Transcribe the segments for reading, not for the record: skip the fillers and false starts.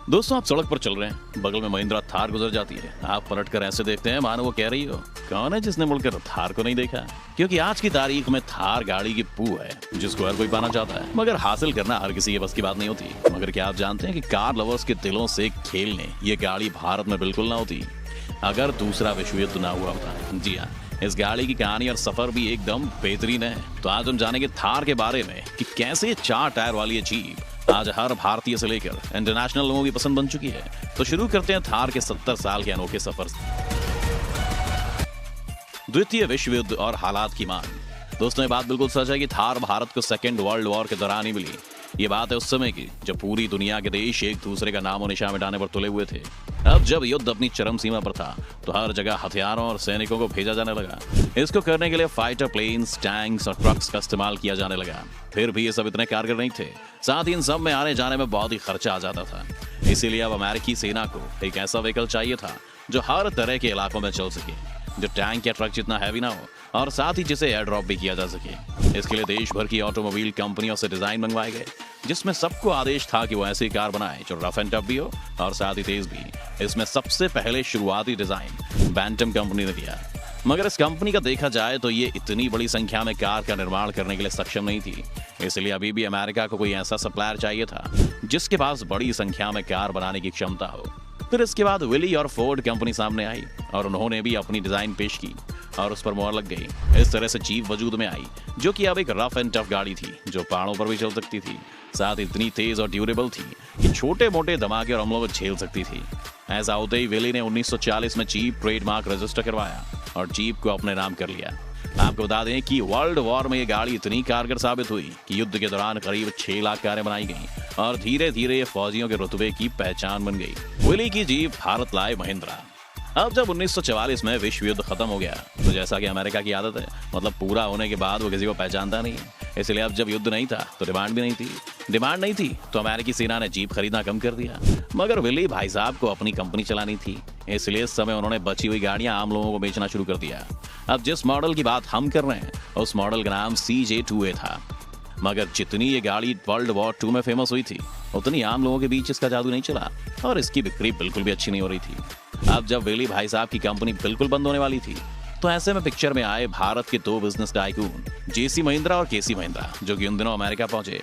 दोस्तों, आप सड़क पर चल रहे हैं, बगल में महिंद्रा थार गुजर जाती है। आप पलट कर ऐसे देखते हैं मानो वो कह रही हो, कौन है जिसने मुड़कर थार को नहीं देखा। क्योंकि आज की तारीख में थार गाड़ी की पू है जिसको हर कोई पाना चाहता है, मगर हासिल करना हर किसी के बस की बात नहीं होती। मगर क्या आप जानते हैं कि कार लवर्स के दिलों से खेलने ये गाड़ी भारत में बिल्कुल ना होती अगर दूसरा विश्व युद्ध ना हुआ होता। जी हाँ, इस गाड़ी की कहानी और सफर भी एकदम बेहतरीन है। तो आज हम जानेंगे थार के बारे में कि कैसे 4 टायर वाली ये जीप आज हर भारतीय से लेकर इंटरनेशनल लोगों की पसंद बन चुकी है। तो शुरू करते हैं थार के 70 साल के अनोखे सफर से। द्वितीय विश्व युद्ध और हालात की मांग। दोस्तों, ये बात बिल्कुल सच है कि थार भारत को सेकेंड वर्ल्ड वॉर के दौरान ही मिली। ये बात है उस समय की जब पूरी दुनिया के देश एक दूसरे का नामो निशान मिटाने पर तुले हुए थे। अब जब युद्ध अपनी चरम सीमा पर था तो हर जगह हथियारों और सैनिकों को भेजा जाने लगा। इसको करने के लिए फाइटर प्लेन्स, टैंक्स और ट्रक्स का इस्तेमाल किया जाने लगा। फिर भी ये सब इतने कारगर नहीं थे। साथ ही इन सब में आने जाने में बहुत ही खर्चा आ जाता था। इसीलिए अब अमेरिकी सेना को एक ऐसा व्हीकल चाहिए था जो हर तरह के इलाकों में चल सके, जो टैंक या ट्रक जितना हैवी ना हो और साथ ही जिसे एयर ड्रॉप भी किया जा सके। इसके लिए देश भर की ऑटोमोबाइल कंपनियों से डिजाइन मंगवाए गए, जिसमें सबको आदेश था कि वो ऐसी कार बनाए जो रफ एंड टफ भी हो और साथ ही तेज भी। इसमें सबसे पहले शुरुआती डिजाइन बैंटम कंपनी ने दिया। मगर इस कंपनी का देखा जाए तो ये इतनी बड़ी संख्या में कार का निर्माण करने के लिए सक्षम नहीं थी। इसलिए अभी भी अमेरिका को कोई ऐसा सप्लायर चाहिए था जिसके पास बड़ी संख्या में कार बनाने की क्षमता हो। फिर इसके बाद विली और फोर्ड कंपनी सामने आई और उन्होंने भी अपनी डिजाइन पेश की और उस पर मोहर लग गई। इस तरह से जीप वजूद में आई, जो कि अब एक रफ एंड टफ गाड़ी थी जो पहाड़ों पर भी चल सकती थी, साथ इतनी तेज और ड्यूरेबल थी कि छोटे मोटे धमाके और हमलों को झेल सकती थी। ऐसा होते ही विली ने 1940 में जीप ट्रेडमार्क रजिस्टर करवाया और जीप को अपने नाम कर लिया। आपको बता दें कि वर्ल्ड वॉर में ये गाड़ी इतनी कारगर साबित हुई कि युद्ध के दौरान करीब 6 लाख कारें बनाई गईं और धीरे धीरे ये फौजियों के रुतबे की पहचान बन गई। विली की जीप भारत लाए महिंद्रा। अब जब 1944 में विश्व युद्ध खत्म हो गया तो जैसा कि अमेरिका की आदत है, मतलब पूरा होने के बाद वो किसी को पहचानता नहीं है। इसलिए अब जब युद्ध नहीं था तो डिमांड भी नहीं थी। डिमांड नहीं थी तो अमेरिकी सेना ने जीप खरीदना कम कर दिया। मगर विली भाई साहब को अपनी कंपनी चलानी थी, इसलिए इस समय उन्होंने बची हुई गाड़ियां आम लोगों को बेचना शुरू कर दिया। अब जिस मॉडल की बात हम कर रहे हैं उस मॉडल का नाम CJ2A था। मगर जितनी ये गाड़ी वर्ल्ड वॉर 2 में फेमस हुई थी उतनी आम लोगों के बीच इसका जादू नहीं चला और इसकी बिक्री बिल्कुल भी अच्छी नहीं हो रही थी। अब जब विली भाई साहब की कंपनी बिल्कुल बंद होने वाली थी तो ऐसे में पिक्चर में आए भारत के 2 बिजनेस टाइकून JC महिंद्रा और KC महिंद्रा, जो कि उन दिनों अमेरिका पहुंचे।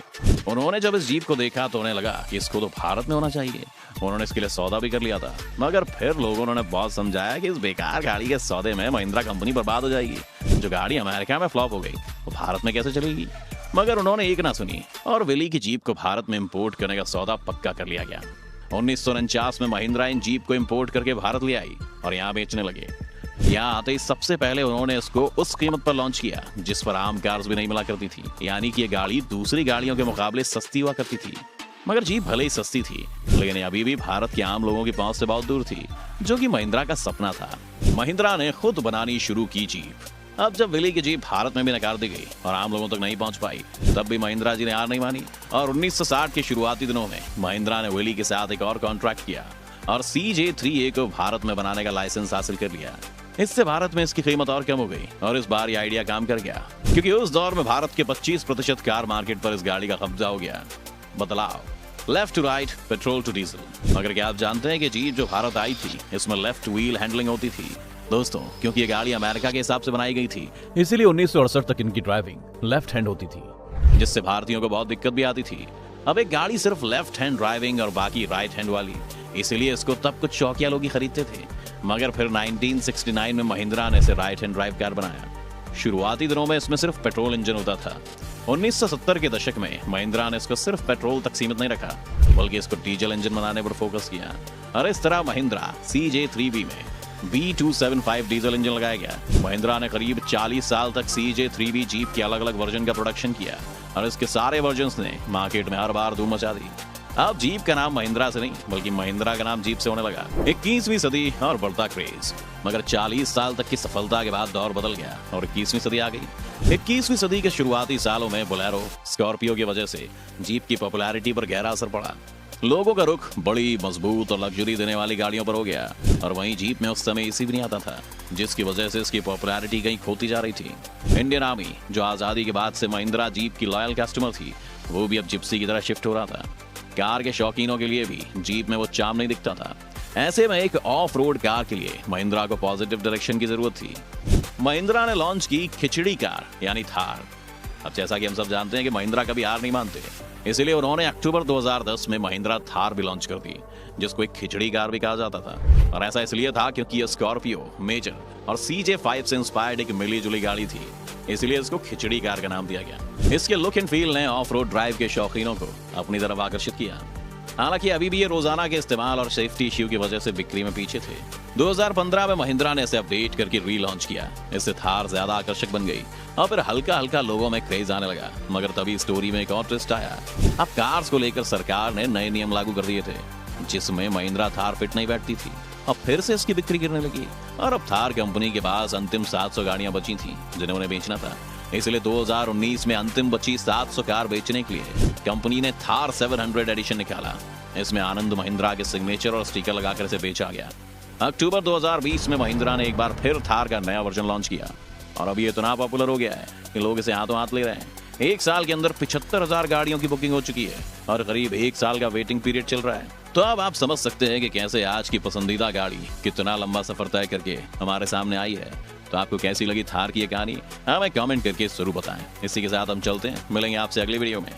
उन्होंने जब इस जीप को देखा तो उन्हें लगा कि इसको तो भारत में होना चाहिए। उन्होंने इसके लिए सौदा भी कर लिया था। मगर फिर लोगों ने बहुत समझाया कि इस बेकार गाड़ी के सौदे में महिंद्रा कंपनी बर्बाद हो जाएगी। जो गाड़ी अमेरिका में फ्लॉप हो गई वो भारत में कैसे चलेगी। मगर उन्होंने एक ना सुनी और विली की जीप को भारत में इंपोर्ट करने का सौदा पक्का कर लिया गया। 1949 में महिंद्रा इन जीप को इंपोर्ट करके भारत ले आई और यहाँ बेचने लगे। यहाँ आते ही सबसे पहले उन्होंने इसको उस कीमत पर लॉन्च किया जिस पर आम कार्स भी नहीं मिला करती थी, यानी कि ये गाड़ी दूसरी गाड़ियों के मुकाबले सस्ती हुआ करती थी। मगर जीप भले ही सस्ती थी लेकिन अभी भी भारत के आम लोगों की पहुंच से बहुत दूर थी, जो कि महिंद्रा का सपना था। महिंद्रा ने खुद बनानी शुरू की जीप। अब जब विली की जीप भारत में भी नकार दी गई और आम लोगों तक नहीं पहुंच पाई, तब भी महिंद्रा जी ने हार नहीं मानी और 1960 के शुरुआती दिनों में महिंद्रा ने विली के साथ एक और कॉन्ट्रैक्ट किया और CJ3A को भारत में बनाने का लाइसेंस हासिल कर लिया। इससे भारत में इसकी कीमत और कम हो गई और इस बार ये आइडिया काम कर गया, क्योंकि उस दौर में भारत के 25% कार मार्केट पर इस गाड़ी का कब्जा हो गया। बदलाव left to right, petrol to diesel. मगर क्या आप जानते हैं कि जीप जो भारत आई थी इसमें लेफ्ट व्हील हैंडलिंग होती थी। दोस्तों, क्योंकि ये गाड़ी अमेरिका के हिसाब से बनाई गई थी, इसीलिए 1968 तक इनकी ड्राइविंग लेफ्ट हैंड होती थी, जिससे भारतीयों को बहुत दिक्कत भी आती थी। अब एक गाड़ी सिर्फ लेफ्ट हैंड ड्राइविंग और बाकी राइट हैंड वाली, इसीलिए इसको तब कुछ शौकिया लोग ही खरीदते थे। मगर फिर 1969 में महिंद्रा ने इसे राइट हैंड ड्राइव कार बनाया। शुरुआती दिनों में इसमें सिर्फ पेट्रोल इंजन होता था। 1970 के दशक में महिंद्रा ने इसको सिर्फ पेट्रोल तक सीमित नहीं रखा, बल्कि इसको डीजल इंजन बनाने पर फोकस किया और इस तरह महिंद्रा CJ3B में B275 डीजल इंजन लगाया गया। महिंद्रा ने करीब 40 साल तक CJ3B जीप के अलग अलग वर्जन का प्रोडक्शन किया और इसके सारे वर्जन्स ने मार्केट में हर बार धूम मचा दी। अब जीप का नाम महिंद्रा से नहीं बल्कि महिंद्रा का नाम जीप से होने लगा। 21वीं सदी और बढ़ता क्रेज। मगर 40 साल तक की सफलता के बाद दौर बदल गया और 21वीं सदी आ गई। 21वीं सदी के शुरुआती सालों में बोलेरो, स्कॉर्पियो की वजह से जीप की पॉपुलैरिटी पर गहरा असर पड़ा। लोगों का रुख बड़ी, मजबूत और लग्जरी देने वाली गाड़ियों पर हो गया और वहीं जीप में उस समय AC भी नहीं आता था, जिसकी वजह से इसकी पॉपुलैरिटी कहीं खोती जा रही थी। इंडियन आर्मी, जो आजादी के बाद से महिंद्रा जीप की लॉयल कस्टमर थी, वो भी अब जिप्सी की तरह शिफ्ट हो रहा था। कार के शौकीनों के लिए भी जीप में वो चार्म नहीं दिखता था। ऐसे में एक ऑफ रोड कार के लिए महिंद्रा को पॉजिटिव डायरेक्शन की जरूरत थी। महिंद्रा ने लॉन्च की खिचड़ी कार यानी थार। अब जैसा कि हम सब जानते हैं कि महिंद्रा कभी हार नहीं मानते, इसलिए उन्होंने अक्टूबर 2010 में महिंद्रा थार भी लॉन्च कर दी, जिसको एक खिचड़ी कार भी कहा जाता था। और ऐसा इसलिए था क्योंकि ये स्कॉर्पियो, मेजर और CJ5 से इंस्पायर्ड एक मिली जुली गाड़ी थी, इसलिए इसको खिचड़ी कार का नाम दिया गया। इसके लुक एंड फील ने ऑफ रोड ड्राइव के शौकीनों को अपनी तरफ आकर्षित किया। हालांकि अभी भी ये रोजाना के इस्तेमाल और सेफ्टी इश्यू की वजह से बिक्री में पीछे थे। 2015 में महिंद्रा ने इसे अपडेट करके रीलॉन्च किया। इससे थार ज्यादा आकर्षक बन गई और फिर हल्का हल्का लोगों में क्रेज आने लगा। मगर तभी स्टोरी में एक और ट्विस्ट आया। अब कार्स को लेकर सरकार ने नए नियम लागू कर दिए थे, जिसमें महिंद्रा थार फिट नहीं बैठती थी और फिर से इसकी बिक्री गिरने लगी। और अब थार कंपनी के पास अंतिम 700 गाड़ियां बची थी जिन्हें उन्हें बेचना था। इसलिए 2019 में अंतिम बची 700 कार बेचने के लिए कंपनी ने थार 700 एडिशन निकाला। इसमें आनंद महिंद्रा के सिग्नेचर और स्टिकर लगाकर इसे बेचा गया। अक्टूबर 2020 में महिंद्रा ने एक बार फिर थार का नया वर्जन लॉन्च किया और अभी इतना पॉपुलर हो गया है कि लोग इसे हाथों हाथ ले रहे हैं। एक साल के अंदर 75,000 गाड़ियों की बुकिंग हो चुकी है और करीब एक साल का वेटिंग पीरियड चल रहा है। तो अब आप समझ सकते हैं कि कैसे आज की पसंदीदा गाड़ी कितना लंबा सफर तय करके हमारे सामने आई है। तो आपको कैसी लगी थार की ये कहानी, हमें कमेंट करके जरूर बताएं। इसी के साथ हम चलते हैं, मिलेंगे आपसे अगली वीडियो में।